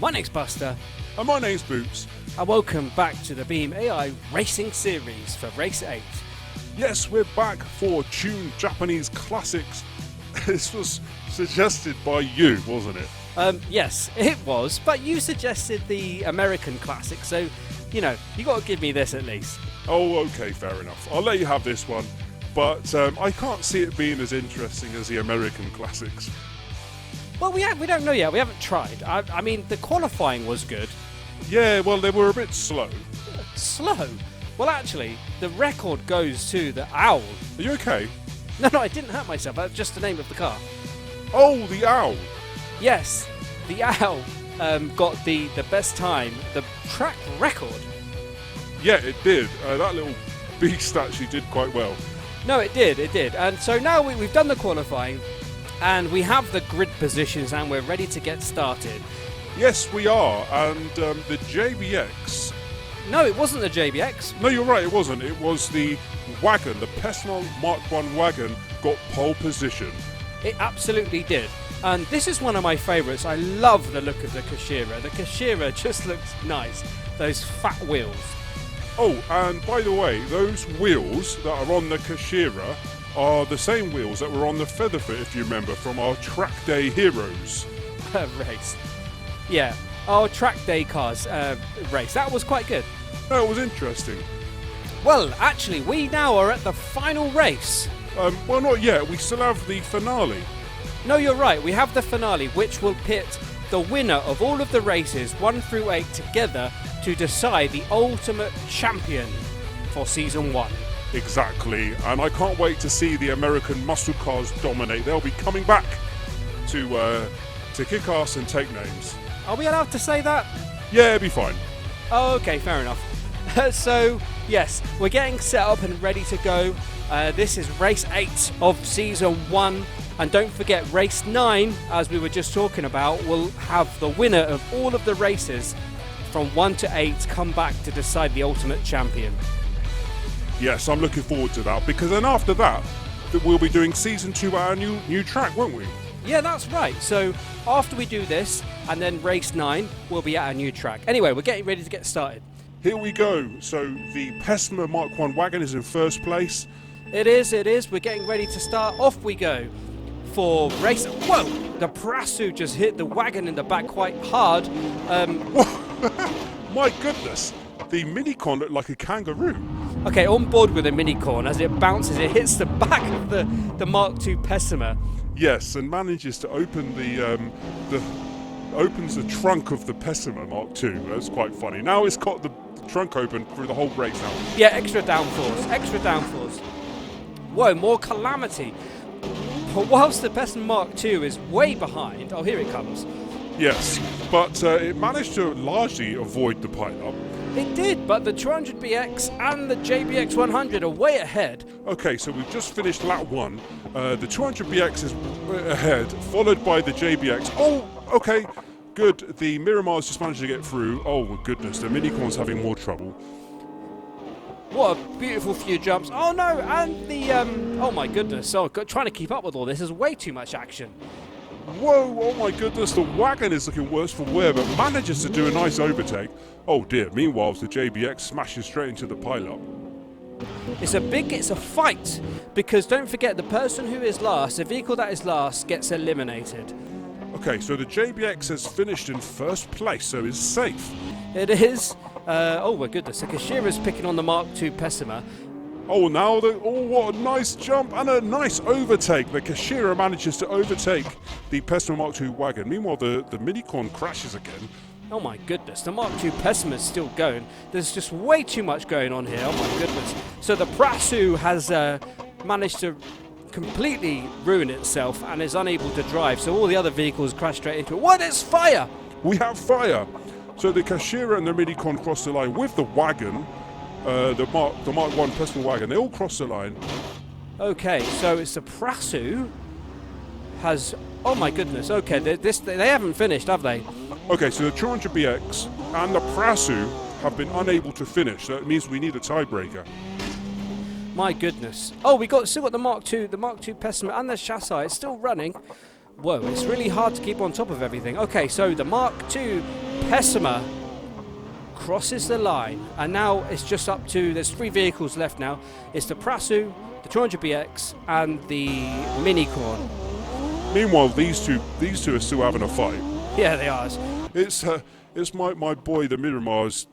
My name's Buster, And my name's Boots. and welcome back to the Beam AI Racing Series for Race 8. Yes, we're back for tuned Japanese classics. This was suggested by you, wasn't it? Yes, it was, but you suggested the American classic, so, you know, you got to give me this at least. Oh, okay, fair enough. I'll let you have this one. But I can't see it being as interesting as the American classics. Well, we don't know yet, we haven't tried. I mean, the qualifying was good. Yeah, well, they were a bit slow. Slow? Well, actually, the record goes to the Owl. Are you okay? No, I didn't hurt myself, that's just the name of the car. Oh, the Owl. Yes, the Owl got the best time, the track record. Yeah, it did. That little beast actually did quite well. No, it did. And so now we've done the qualifying, and we have the grid positions, and we're ready to get started. Yes, we are. And the JBX... No, it wasn't the JBX. No, you're right, it wasn't. It was the wagon, the Pessima Mark 1 wagon, got pole position. It absolutely did. And this is one of my favourites. I love the look of the Kashira. The Kashira just looks nice. Those fat wheels. Oh, and by the way, those wheels that are on the Kashira are the same wheels that were on the Featherfoot, if you remember, from our track day heroes. Race. Yeah, our track day cars race. That was quite good. That was interesting. Well, actually, we now are at the final race. Well, not yet. We still have the finale. No, you're right. We have the finale, which will pit the winner of all of the races 1 through 8 together to decide the ultimate champion for Season 1. Exactly. And I can't wait to see the American muscle cars dominate. They'll be coming back to kick ass and take names. Are we allowed to say that? Yeah, it'll be fine. Oh, okay, fair enough. So, yes, we're getting set up and ready to go. This is race 8 of Season 1. And don't forget, race 9, as we were just talking about, will have the winner of all of the races from 1 to 8 come back to decide the ultimate champion. Yes, I'm looking forward to that, because then after that, we'll be doing Season 2 at our new track, won't we? Yeah, that's right. So after we do this, and then race 9, we'll be at a new track. Anyway, we're getting ready to get started. Here we go. So the Pessima Mark 1 wagon is in first place. It is. We're getting ready to start. Off we go for race... Whoa! The Prasu just hit the wagon in the back quite hard. My goodness, the Minicorn looked like a kangaroo. Okay, on board with the Minicorn. As it bounces, it hits the back of the Mark II Pessima. Yes, and manages to open opens the trunk of the Pessima Mark II. That's quite funny. Now it's got the trunk open through the whole race now. Yeah, extra downforce. Whoa, more calamity. But whilst the Pessima Mark II is way behind... Oh, here it comes. Yes, but it managed to largely avoid the pile-up. It did, but the 200BX and the JBX100 are way ahead. Okay, so we've just finished lap 1. The 200BX is ahead, followed by the JBX. Oh, okay, good. The Miramar's just managed to get through. Oh, my goodness, the Minicorn's having more trouble. What a beautiful few jumps. Oh, no, and the... oh, my goodness. Oh, trying to keep up with all this is way too much action. Whoa, oh my goodness, the wagon is looking worse for wear, but manages to do a nice overtake. Oh dear, meanwhile the JBX smashes straight into the pile-up. It's a fight, because don't forget, the person who is last, the vehicle that is last, gets eliminated. Okay, so the JBX has finished in first place, so is safe. It is. Oh my goodness, the Kashira's picking on the Mark II Pessima. Oh, now, what a nice jump and a nice overtake. The Kashira manages to overtake the Pessima Mark II wagon. Meanwhile, the Minicorn crashes again. Oh my goodness, the Mark II Pessima is still going. There's just way too much going on here, oh my goodness. So the Prasu has managed to completely ruin itself and is unable to drive. So all the other vehicles crash straight into it. What? There's fire! We have fire! So the Kashira and the Minicorn cross the line with the wagon. The Mark 1 Pessima wagon, they all cross the line. Okay, so it's the Prasu has... Oh my goodness, okay, they haven't finished, have they? Okay, so the 200BX and the Prasu have been unable to finish. So it means we need a tiebreaker. My goodness. Oh, still got the Mark II Pessima and the Chisai. It's still running. Whoa, it's really hard to keep on top of everything. Okay, so the Mark II Pessima crosses the line, and now it's just up to, there's 3 vehicles left now. It's the Prasu, the 200BX, and the Minicorn. Meanwhile, these two are still having a fight. Yeah, they are. It's my boy, the Miramar's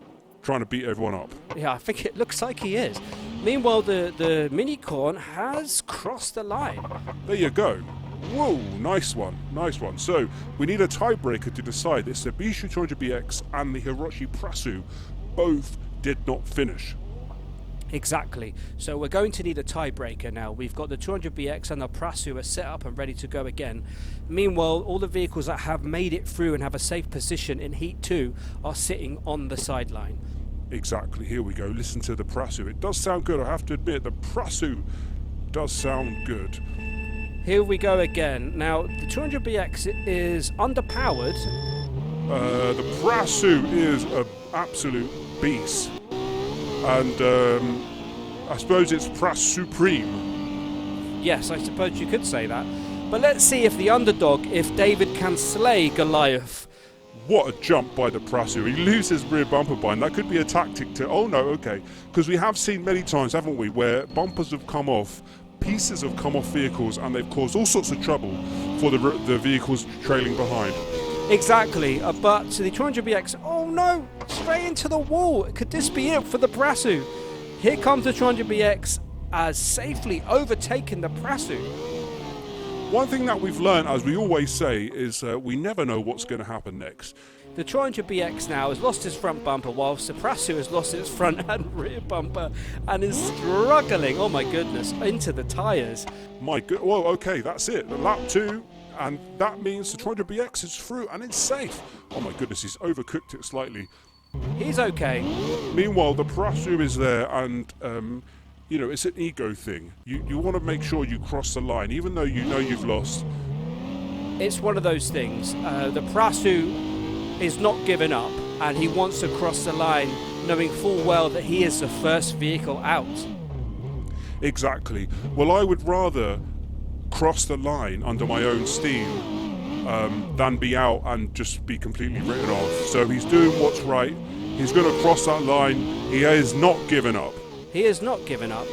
trying to beat everyone up. Yeah, I think it looks like he is. Meanwhile, the Minicorn has crossed the line. There you go. Whoa, nice one. So, we need a tiebreaker to decide. It's the Ibishu 200BX and the Hirochi Prasu. Both did not finish. Exactly. So we're going to need a tiebreaker now. We've got the 200BX and the Prasu are set up and ready to go again. Meanwhile, all the vehicles that have made it through and have a safe position in Heat 2 are sitting on the sideline. Exactly. Here we go. Listen to the Prasu. It does sound good. I have to admit, the Prasu does sound good. Here we go again. Now, the 200BX is underpowered. The Prasu is an absolute beast. And I suppose it's Prasu Supreme. Yes, I suppose you could say that. But let's see if the underdog, if David can slay Goliath. What a jump by the Prasu. He loses rear bumper bind. That could be a tactic to... Oh, no, okay. Because we have seen many times, haven't we, where bumpers have come off, pieces have come off vehicles, and they've caused all sorts of trouble for the vehicles trailing behind. Exactly, but the 200BX, oh no, straight into the wall. Could this be it for the Prasu? Here comes the 200BX as safely overtaking the Prasu. One thing that we've learned, as we always say, is we never know what's going to happen next. The 200BX now has lost its front bumper, whilst the Prasu has lost its front and rear bumper and is struggling, oh my goodness, into the tyres. My good, well, okay, that's it. The lap 2. And that means the 200BX is through and it's safe. Oh my goodness, he's overcooked it slightly. He's okay. Meanwhile, the Prasu is there and, you know, it's an ego thing. You want to make sure you cross the line, even though you know you've lost. It's one of those things. The Prasu is not giving up and he wants to cross the line knowing full well that he is the first vehicle out. Exactly. Well, I would rather cross the line under my own steam than be out and just be completely written off. So he's doing what's right. He's going to cross that line. He has not given up. He has not given up,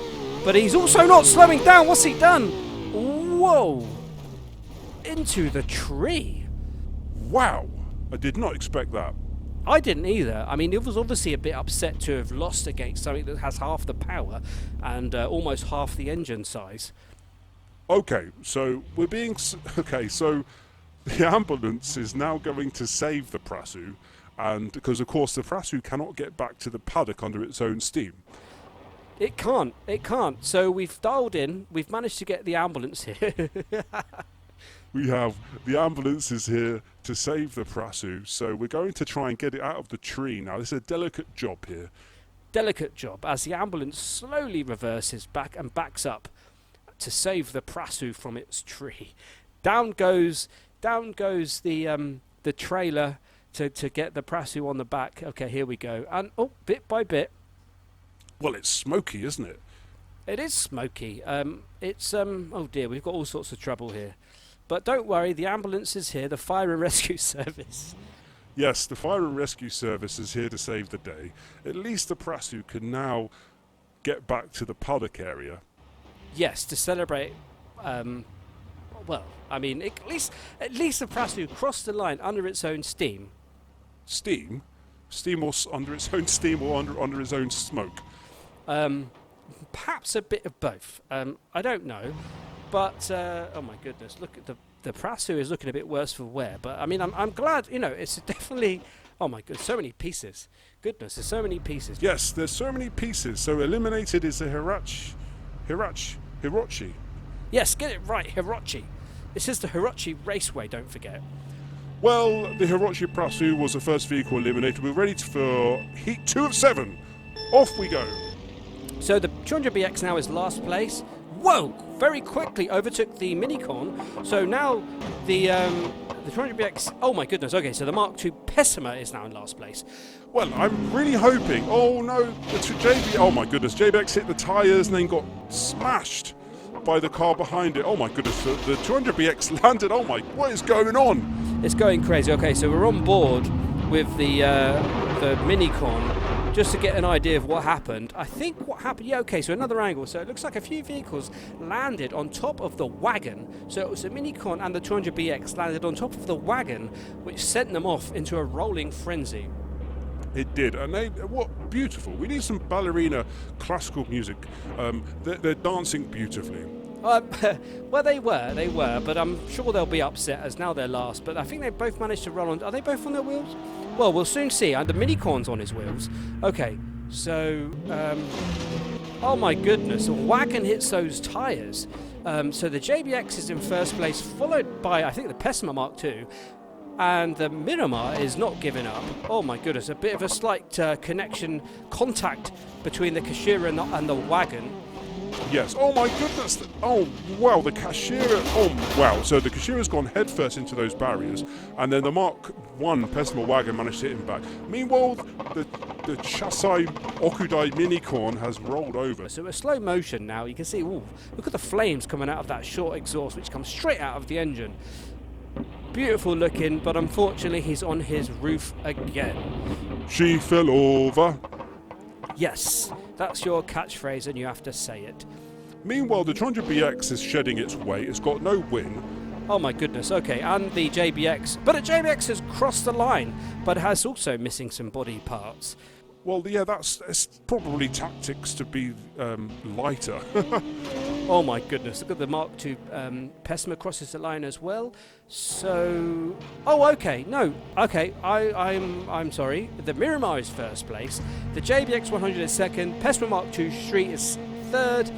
but he's also not slowing down. What's he done? Whoa! Into the tree. Wow! I did not expect that. I didn't either. I mean, it was obviously a bit upset to have lost against something that has half the power and almost half the engine size. Okay, so we're being... Okay, so the ambulance is now going to save the Prasu, and because, of course, the Prasu cannot get back to the paddock under its own steam. It can't. So we've dialed in. We've managed to get the ambulance here. We have the ambulances here to save the Prasu, so we're going to try and get it out of the tree now. This is a delicate job here. Delicate job, as the ambulance slowly reverses back and backs up to save the Prasu from its tree. Down goes the trailer to get the Prasu on the back. Okay, here we go. And bit by bit. Well, it's smoky, isn't it? It is smoky. Oh dear, we've got all sorts of trouble here. But don't worry, the ambulance is here, the fire and rescue service. Yes, the fire and rescue service is here to save the day. At least the Prasu can now get back to the paddock area. Yes, to celebrate. Well, I mean, at least the Prasu crossed the line under its own steam. Steam? Steam or under its own steam or under its own smoke? Perhaps a bit of both. I don't know. But, oh my goodness, look at the Prasu is looking a bit worse for wear. But, I mean, I'm glad, you know, it's definitely... Oh my goodness, so many pieces. Goodness, there's so many pieces. Yes, there's so many pieces. So eliminated is the Hirochi. Yes, get it right, Hirochi. This is the Hirochi Raceway, don't forget. Well, the Hirochi Prasu was the first vehicle eliminated. We're ready for Heat 2 of 7. Off we go. So the 200BX now is last place. Whoa! Very quickly overtook the Minicorn. So now the 200BX... Oh my goodness, okay, so the Mark II Pessima is now in last place. Well, I'm really hoping... Oh no, oh my goodness, JBX hit the tyres and then got smashed by the car behind it. Oh my goodness, the 200BX landed. Oh my, what is going on? It's going crazy. Okay, so we're on board with the Minicorn, just to get an idea of what happened. I think what happened, yeah, okay, so another angle. So it looks like a few vehicles landed on top of the wagon. So it was the Minicorn and the 200BX landed on top of the wagon, which sent them off into a rolling frenzy. It did, and what beautiful. We need some ballerina classical music. They're dancing beautifully. Well, they were, but I'm sure they'll be upset as now they're last. But I think they both managed to run on. Are they both on their wheels? Well, we'll soon see. And the Minicorn's on his wheels. Okay, so, oh my goodness, the wagon hits those tyres. So the JBX is in first place, followed by, I think, the Pessima MK2. And the Miramar is not giving up. Oh my goodness, a bit of a slight contact between the Kashira and the wagon. Yes, oh my goodness. Oh, wow, the Kashira. Oh, wow. So the Kashira's gone headfirst into those barriers, and then the Mark 1 Pessima wagon managed to hit him back. Meanwhile, the Chisai Okudai Minicorn has rolled over. So a slow motion now, you can see, ooh, look at the flames coming out of that short exhaust, which comes straight out of the engine. Beautiful looking, but unfortunately he's on his roof again. She fell over. Yes, that's your catchphrase and you have to say it. Meanwhile, the 200BX is shedding its weight. It's got no wing. Oh my goodness, okay, and the JBX. But the JBX has crossed the line, but has also missing some body parts. Well, yeah, it's probably tactics to be lighter. Oh my goodness, look at the Mark II Pessima crosses the line as well. So, oh okay, no, okay, I'm sorry. The Miramar is first place, the JBX100 is second, Pessima Mark II Street is third,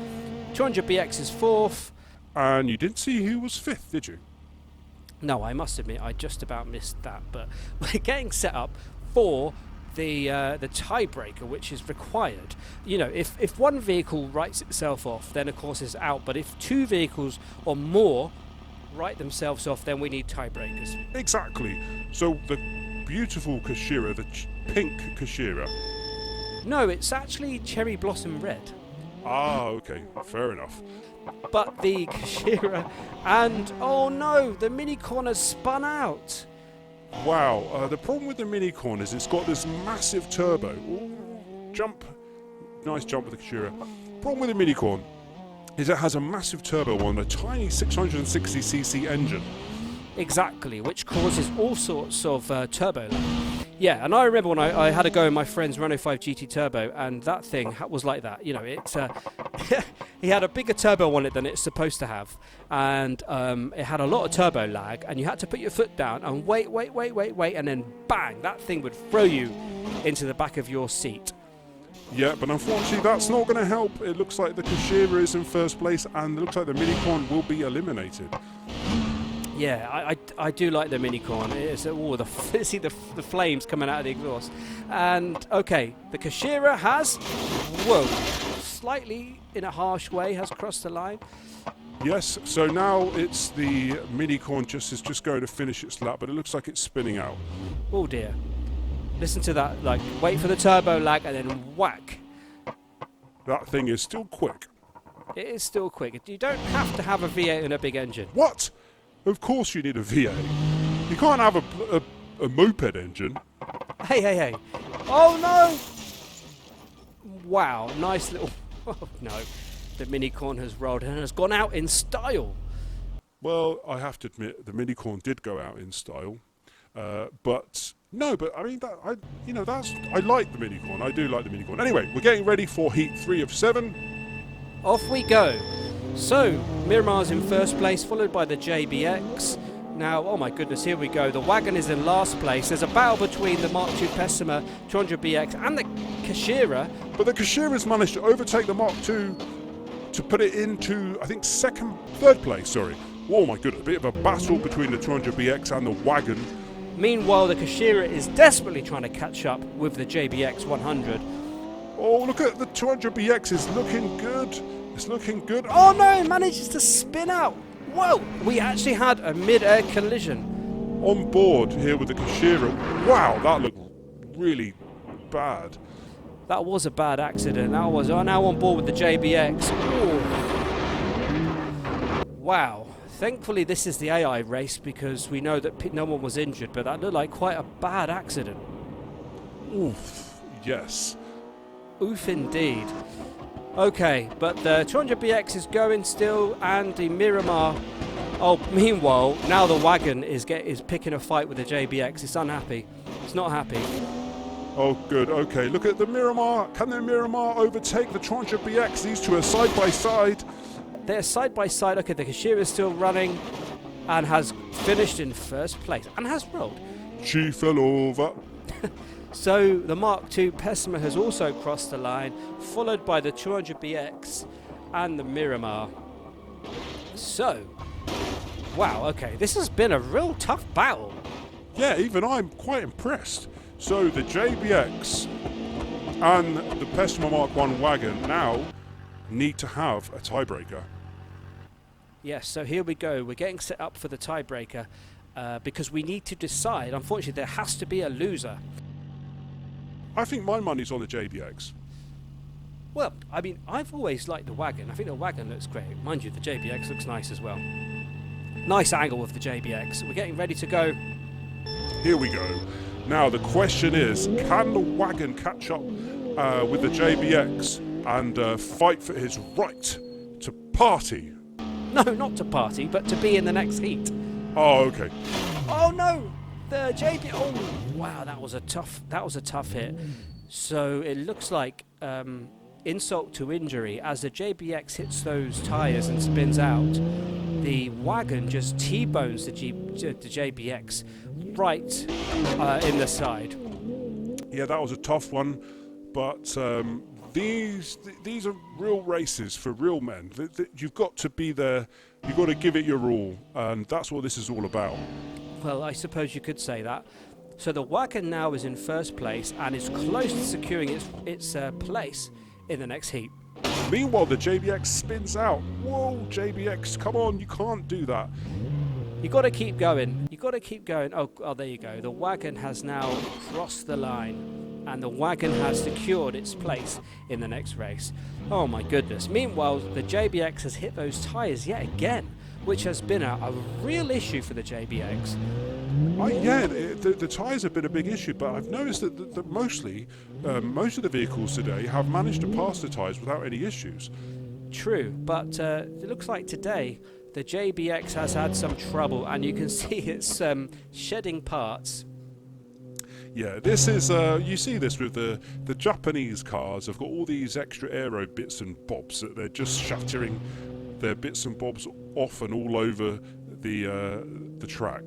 200BX is fourth. And you didn't see who was fifth, did you? No, I must admit, I just about missed that, but we're getting set up for the tiebreaker, which is required. You know, if one vehicle writes itself off, then of course it's out. But if two vehicles or more write themselves off, then we need tiebreakers. Exactly. So the beautiful Kashira, the pink Kashira. No, it's actually cherry blossom red. Ah, okay, fair enough. But the Kashira and oh no, the Minicorn has spun out. Wow, the problem with the Minicorn is it's got this massive turbo. Ooh, jump. Nice jump with the Kashira. Problem with the Minicorn is it has a massive turbo on a tiny 660cc engine. Exactly, which causes all sorts of turbo lag. Yeah, and I remember when I had a go in my friend's Renault 5 GT Turbo, and that thing was like that. You know, it he had a bigger turbo on it than it's supposed to have, and it had a lot of turbo lag, and you had to put your foot down and wait, and then bang, that thing would throw you into the back of your seat. Yeah, but unfortunately that's not going to help. It looks like the Kashira is in first place, and it looks like the Minicorn will be eliminated. Yeah, I do like the Minicorn. It's see the flames coming out of the exhaust. And okay, the Kashira has, slightly in a harsh way has crossed the line. Yes, so now it's the Minicorn is just going to finish its lap, but it looks like it's spinning out. Oh dear. Listen to that, like wait for the turbo lag and then whack. That thing is still quick. It is still quick. You don't have to have a V8 in a big engine. What? Of course you need a V8. You can't have a moped engine. Hey. Oh no! Wow, nice little... Oh no. The Minicorn has rolled and has gone out in style. Well, I have to admit, the Minicorn did go out in style. But I mean, I like the Minicorn. I do like the Minicorn. Anyway, we're getting ready for Heat 3 of 7. Off we go. So, Miramar's in first place, followed by the JBX. Now, oh my goodness, here we go. The wagon is in last place. There's a battle between the Mark II Pessima 200BX and the Kashira. But the Kashira's managed to overtake the Mark II to put it into, I think, third place, sorry. Oh my goodness, a bit of a battle between the 200BX and the wagon. Meanwhile, the Kashira is desperately trying to catch up with the JBX100. Oh, look at the 200BX, it's looking good. It's looking good. Oh no, it manages to spin out. Whoa, we actually had a mid-air collision. On board here with the Kashira. Wow, that looked really bad. That was a bad accident. That was now on board with the JBX. Ooh. Wow, Thankfully, this is the AI race because we know that no one was injured, but that looked like quite a bad accident. Oof, yes. Oof indeed. Okay, but the 200BX is going still, and the Miramar. Oh, meanwhile, now the wagon is picking a fight with the JBX. It's unhappy. It's not happy. Oh, good. Okay, look at the Miramar. Can the Miramar overtake the 200BX? These two are side by side. They're side by side. Okay, the Kashira is still running and has finished in first place and has rolled. She fell over. So the Mark II Pessima has also crossed the line, followed by the 200BX and the Miramar. So, wow, okay, this has been a real tough battle. Yeah, even I'm quite impressed. So the JBX and the Pessima Mark I wagon now need to have a tiebreaker. Yes, so here we go. We're getting set up for the tiebreaker because we need to decide. Unfortunately, there has to be a loser. I think my money's on the JBX. Well, I mean, I've always liked the wagon. I think the wagon looks great. Mind you, the JBX looks nice as well. Nice angle with the JBX. We're getting ready to go. Here we go. Now the question is, can the wagon catch up with the JBX and fight for his right to party? No, not to party, but to be in the next heat. Oh, okay. Oh no! The JB. Oh wow, that was a tough hit. So it looks like insult to injury as the JBX hits those tyres and spins out. The wagon just T-bones the JBX right in the side. Yeah, that was a tough one, but these are real races for real men. You've got to be there. You've got to give it your all, and that's what this is all about. Well, I suppose you could say that. So the wagon now is in first place and is close to securing its place in the next heat. Meanwhile, the JBX spins out. Whoa, JBX, come on, you can't do that. You got to keep going. You got to keep going. Oh, there you go. The wagon has now crossed the line, and the wagon has secured its place in the next race. Oh my goodness. Meanwhile, the JBX has hit those tyres yet again, which has been a real issue for the JBX. Yeah, the tyres have been a big issue, but I've noticed that mostly, most of the vehicles today have managed to pass the tyres without any issues. True, but it looks like today the JBX has had some trouble, and you can see it's shedding parts. Yeah, this is, you see this with the Japanese cars. They've got all these extra aero bits and bobs that they're just shattering their bits and bobs off and all over the track.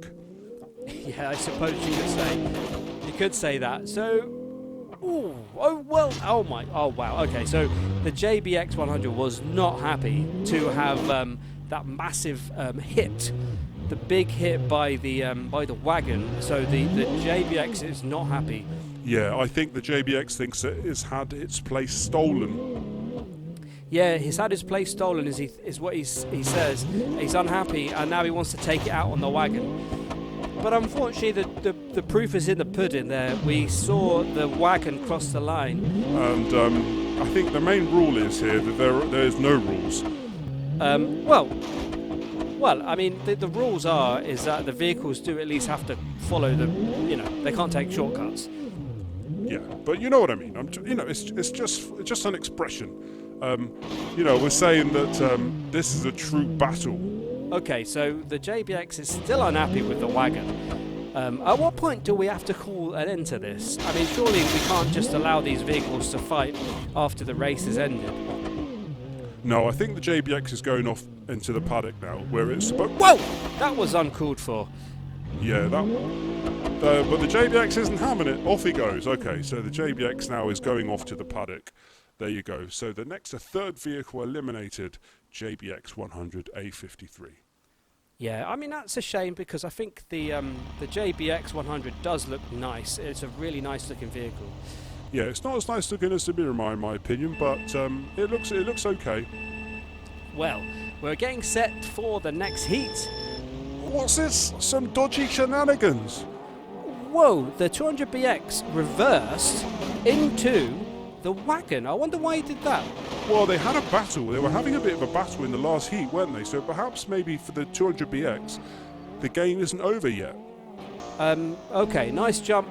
Yeah, I suppose you could say that. So, oh wow. Okay, so the JBX100 was not happy to have that massive hit, the big hit by the wagon. So the JBX is not happy. Yeah, I think the JBX thinks that it's had its place stolen. Yeah, he's had his place stolen, is what he says. He's unhappy, and now he wants to take it out on the wagon. But unfortunately, the proof is in the pudding there. We saw the wagon cross the line. And I think the main rule is here that there is no rules. Well, I mean, the rules is that the vehicles do at least have to follow they can't take shortcuts. Yeah, but you know what I mean. It's just an expression. We're saying that this is a true battle. Okay, so the JBX is still unhappy with the wagon. At what point do we have to call an end to this? I mean, surely we can't just allow these vehicles to fight after the race has ended. No, I think the JBX is going off into the paddock now, where it's supposed... Whoa! That was uncalled for. Yeah, that one. But the JBX isn't having it. Off he goes. Okay, so the JBX now is going off to the paddock. There you go. So the third vehicle eliminated, JBX100 A53. Yeah, I mean, that's a shame because I think the JBX100 does look nice. It's a really nice looking vehicle. Yeah, it's not as nice looking as the Miramar in my opinion, but it looks okay. Well, we're getting set for the next heat. What's this? Some dodgy shenanigans. Whoa, the 200BX reversed into the wagon. I wonder why he did that. Well, they had a battle. They were having a bit of a battle in the last heat, weren't they? So perhaps maybe for the 200BX, the game isn't over yet. Okay, nice jump.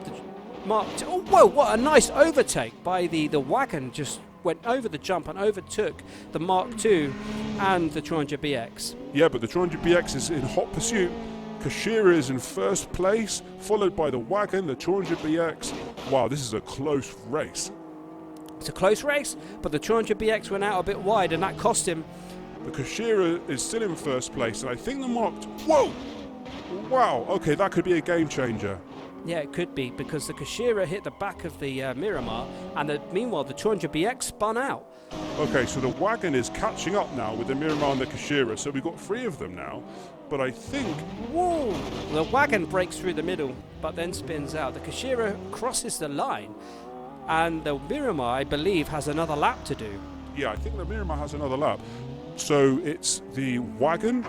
Mark. Oh, whoa! What a nice overtake by the wagon. Just went over the jump and overtook the Mark II and the 200BX. Yeah, but the 200BX is in hot pursuit. Kashira is in first place, followed by the wagon, the 200BX. Wow, this is a close race. It's a close race, but the 200BX went out a bit wide, and that cost him. The Kashira is still in first place, and I think the Mark... Whoa! Wow, okay, that could be a game changer. Yeah, it could be, because the Kashira hit the back of the Miramar, and meanwhile the 200BX spun out. Okay, so the wagon is catching up now with the Miramar and the Kashira, so we've got 3 of them now. But I think... Whoa! The wagon breaks through the middle, but then spins out. The Kashira crosses the line, and the Miramar, I believe, has another lap to do. Yeah, I think the Miramar has another lap. So it's the wagon.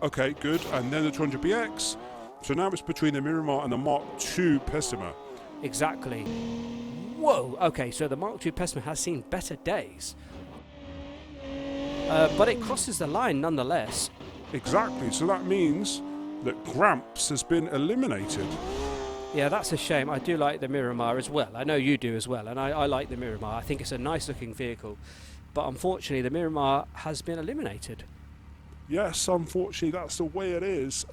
Okay, good. And then the 200BX. So now it's between the Miramar and the Mark II Pessima. Exactly. Whoa! Okay, so the Mark II Pessima has seen better days. But it crosses the line nonetheless. Exactly. So that means that Gramps has been eliminated. Yeah, that's a shame. I do like the Miramar as well. I know you do as well, and I like the Miramar. I think it's a nice-looking vehicle. But unfortunately, the Miramar has been eliminated. Yes, unfortunately, that's the way it is.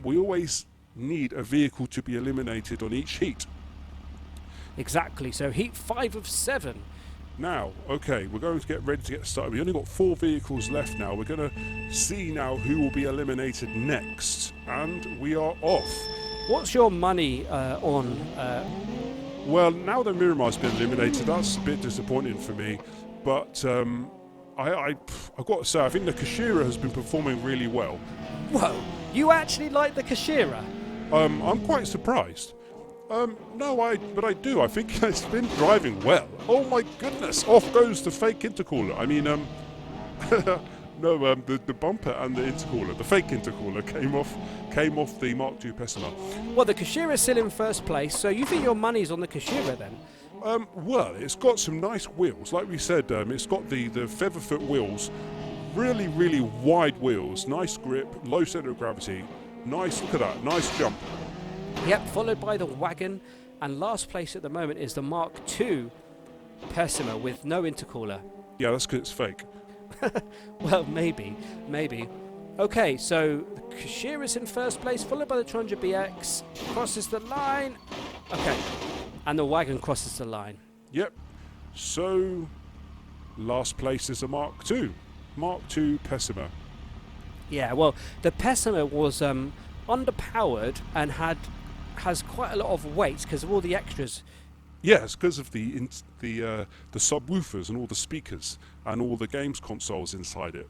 We always need a vehicle to be eliminated on each heat. Exactly. So heat 5 of 7. Now, okay, we're going to get ready to get started. We've only got 4 vehicles left now. We're going to see now who will be eliminated next. And we are off. What's your money on? Well, now that Miramar's been eliminated, that's a bit disappointing for me. But I've got to say, I think the Kashira has been performing really well. Whoa, you actually like the Kashira? I'm quite surprised. No, but I do. I think it's been driving well. Oh my goodness! Off goes the fake intercooler. I mean, no, the bumper and the intercooler, the fake intercooler came off the Mark II Pessima. Well, the Kashira is still in first place, so you think your money's on the Kashira then? Well, it's got some nice wheels. Like we said, it's got the featherfoot wheels, really, really wide wheels, nice grip, low center of gravity. Nice, look at that, nice jump. Yep, followed by the wagon, and last place at the moment is the Mark II Pessima with no intercooler. Yeah, that's because it's fake. Well, maybe. Okay, so the Kashira's in first place, followed by the 200BX, crosses the line. Okay, and the wagon crosses the line. Yep. So, last place is the Mark II Pessima. Yeah, well, the Pessima was underpowered and has quite a lot of weight because of all the extras. Yes, because of the subwoofers and all the speakers and all the games consoles inside it.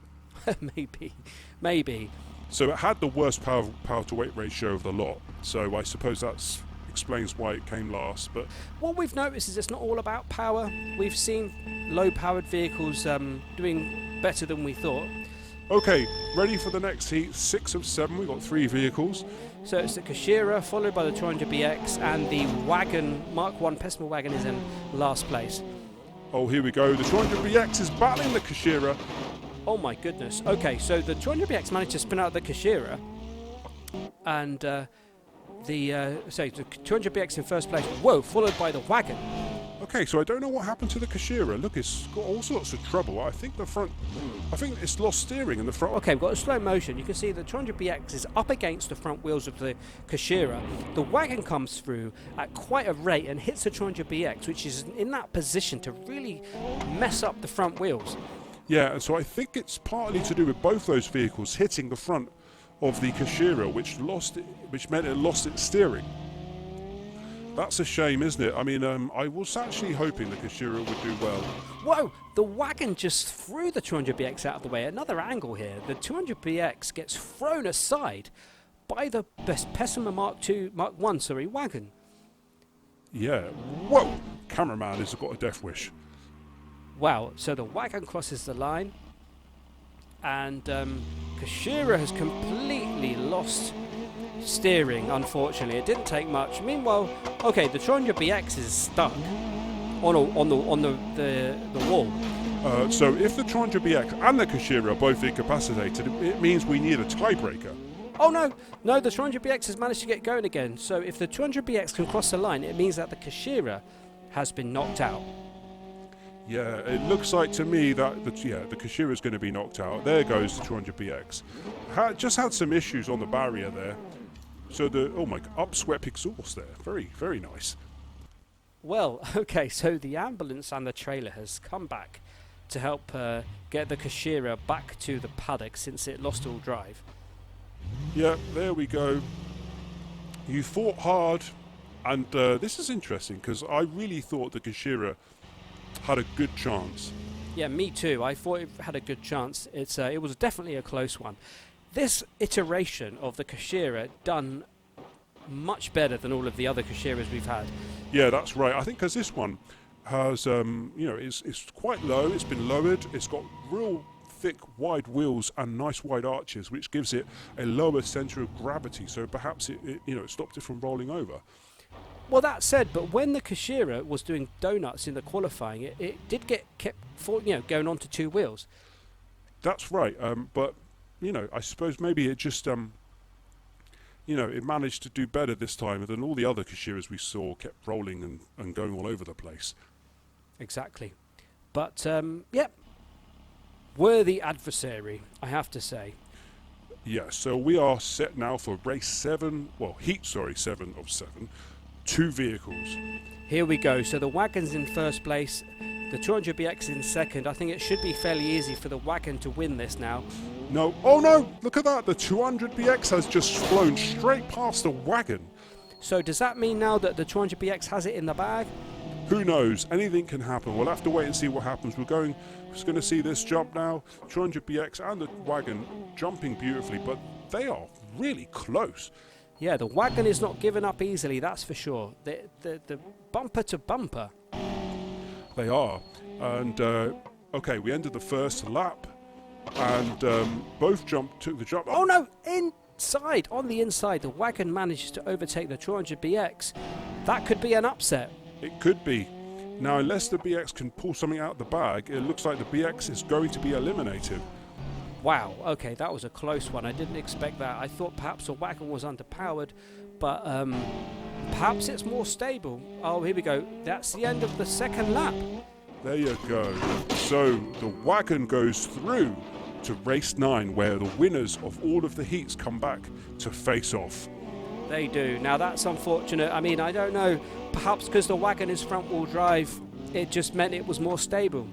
Maybe. So it had the worst power to weight ratio of the lot. So I suppose that explains why it came last. But what we've noticed is it's not all about power. We've seen low-powered vehicles doing better than we thought. Okay, ready for the next heat. 6 of 7. We've got 3 vehicles. So it's the Kashira, followed by the 200BX, and the wagon, Mark I Pessima wagon, is in last place. Oh, here we go. The 200BX is battling the Kashira. Oh my goodness. Okay, so the 200BX managed to spin out the Kashira, and the 200BX in first place. Whoa, followed by the wagon. Okay, so I don't know what happened to the Kashira. Look, it's got all sorts of trouble. I think it's lost steering in the front. Okay, we've got a slow motion. You can see the 200BX is up against the front wheels of the Kashira. The wagon comes through at quite a rate and hits the 200BX, which is in that position to really mess up the front wheels. Yeah, and so I think it's partly to do with both those vehicles hitting the front of the Kashira, which meant it lost its steering. That's a shame, isn't it? I mean, I was actually hoping the Kashira would do well. Whoa! The wagon just threw the 200BX out of the way. Another angle here. The 200BX gets thrown aside by the Pessima Mark I wagon. Yeah. Whoa! Cameraman has got a death wish. Wow. So the wagon crosses the line, and Kashira has completely lost steering, unfortunately. It didn't take much. Meanwhile, okay, the 200BX is stuck. the wall. So if the 200BX and the Kashira are both incapacitated, it means we need a tiebreaker. Oh no, the 200BX has managed to get going again. So if the 200BX can cross the line, it means that the Kashira has been knocked out. Yeah, it looks like to me that the Kashira is going to be knocked out. There goes the 200BX. Just had some issues on the barrier there. So upswept exhaust there. Very, very nice. Well, okay, so the ambulance and the trailer has come back to help get the Kashira back to the paddock since it lost all drive. Yeah, there we go. You fought hard, and this is interesting because I really thought the Kashira had a good chance. Yeah, me too. I thought it had a good chance. It was definitely a close one. This iteration of the Kashira done much better than all of the other Kashiras we've had. Yeah, that's right. I think because this one has, it's quite low. It's been lowered. It's got real thick, wide wheels and nice wide arches, which gives it a lower centre of gravity. So perhaps it stopped it from rolling over. Well, that said, but when the Kashira was doing donuts in the qualifying, it did kept going on to two wheels. That's right. But I suppose maybe it just it managed to do better this time than all the other Kashiras we saw kept rolling and going all over the place. Exactly. But worthy adversary, I have to say. Yeah, so we are set now for heat 7 of 7. 2 vehicles. Here we go. So the Wagon's in first place, the 200BX in second. I think it should be fairly easy for the Wagon to win this now. No, oh no, look at that. The 200BX has just flown straight past the Wagon. So does that mean now that the 200BX has it in the bag? Who knows? Anything can happen. We'll have to wait and see what happens. We're just going to see this jump now. 200BX and the Wagon jumping beautifully, but they are really close. Yeah, the Wagon is not giving up easily, that's for sure. The bumper to bumper. They are. And, we ended the first lap. And both took the jump. Oh no, on the inside, the Wagon managed to overtake the 200BX. That could be an upset. It could be. Now, unless the BX can pull something out of the bag, it looks like the BX is going to be eliminated. Wow, okay, that was a close one. I didn't expect that. I thought perhaps the Wagon was underpowered, but perhaps it's more stable. Oh, here we go. That's the end of the second lap. There you go. So the Wagon goes through to race 9, where the winners of all of the heats come back to face off. They do. Now that's unfortunate. I mean, I don't know. Perhaps because the Wagon is front-wheel drive, it just meant it was more stable.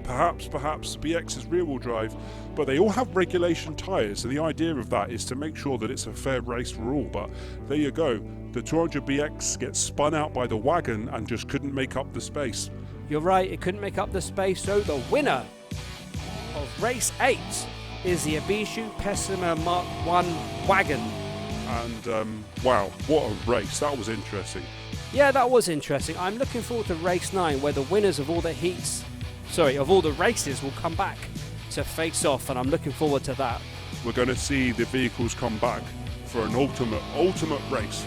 Perhaps BX is rear-wheel drive, but they all have regulation tyres, and the idea of that is to make sure that it's a fair race for all. But there you go. The 200BX gets spun out by the Wagon and just couldn't make up the space. You're right, it couldn't make up the space, so the winner of race 8 is the Ibishu Pessima Mark 1 Wagon. And wow, what a race. That was interesting. Yeah, that was interesting. I'm looking forward to race 9, where the winners of all the races will come back to face off, and I'm looking forward to that. We're going to see the vehicles come back for an ultimate race.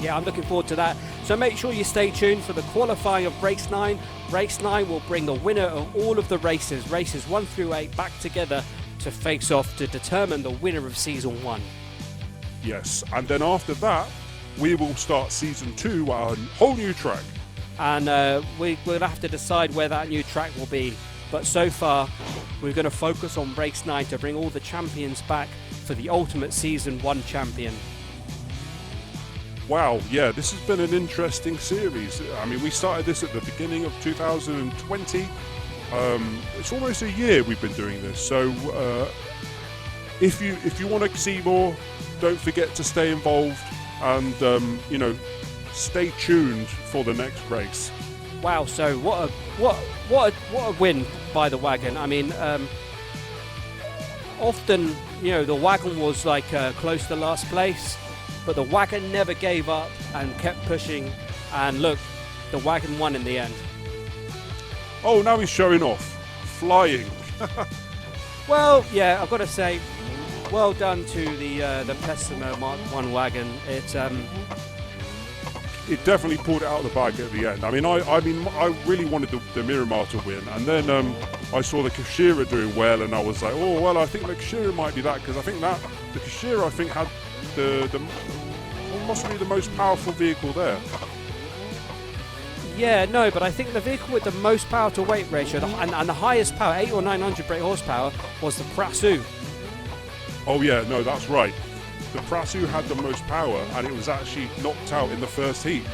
Yeah, I'm looking forward to that. So make sure you stay tuned for the qualifying of race 9. Race 9 will bring the winner of all of the races 1 through 8, back together to face off to determine the winner of Season 1. Yes, and then after that, we will start Season 2 on a whole new track. And we'll have to decide where that new track will be. But so far, we're going to focus on race 9 to bring all the champions back for the ultimate Season 1 champion. Wow, yeah, this has been an interesting series. I mean, we started this at the beginning of 2020. It's almost a year we've been doing this. So if you want to see more, don't forget to stay involved and stay tuned for the next race. Wow, so what a win by the Wagon. I mean, often the Wagon was like close to last place, but the Wagon never gave up and kept pushing, and look, the Wagon won in the end. Oh, now he's showing off, flying. Well, yeah, I've got to say, well done to the Pessima Mark 1 Wagon. It it definitely pulled it out of the bag at the end. I mean, I really wanted the Miramar to win, and then I saw the Kashira doing well, and I was like, oh well, I think the Kashira might be that, because I think that the Kashira I think had the possibly the most powerful vehicle there. Yeah, no, but I think the vehicle with the most power to weight ratio and the highest power, 800 or 900 brake horsepower, was the Prasu. Oh yeah, no, that's right. The Prasu had the most power, and it was actually knocked out in the first heat.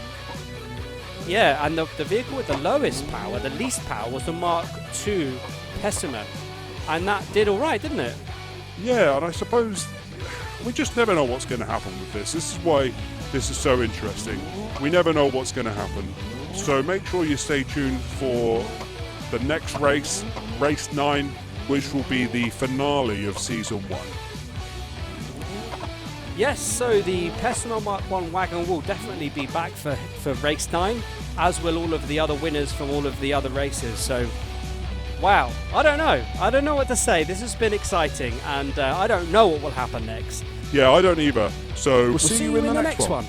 Yeah, and the vehicle with the lowest power, the least power, was the Mark II Pessima. And that did all right, didn't it? Yeah, and I suppose we just never know what's going to happen with this. This is why this is so interesting. We never know what's going to happen. So make sure you stay tuned for the next race, race 9, which will be the finale of Season 1. Yes, so the Pessima Mark I wagon will definitely be back for race 9, as will all of the other winners from all of the other races. So, wow, I don't know what to say. This has been exciting, and I don't know what will happen next. Yeah, I don't either. So We'll see you in the next one.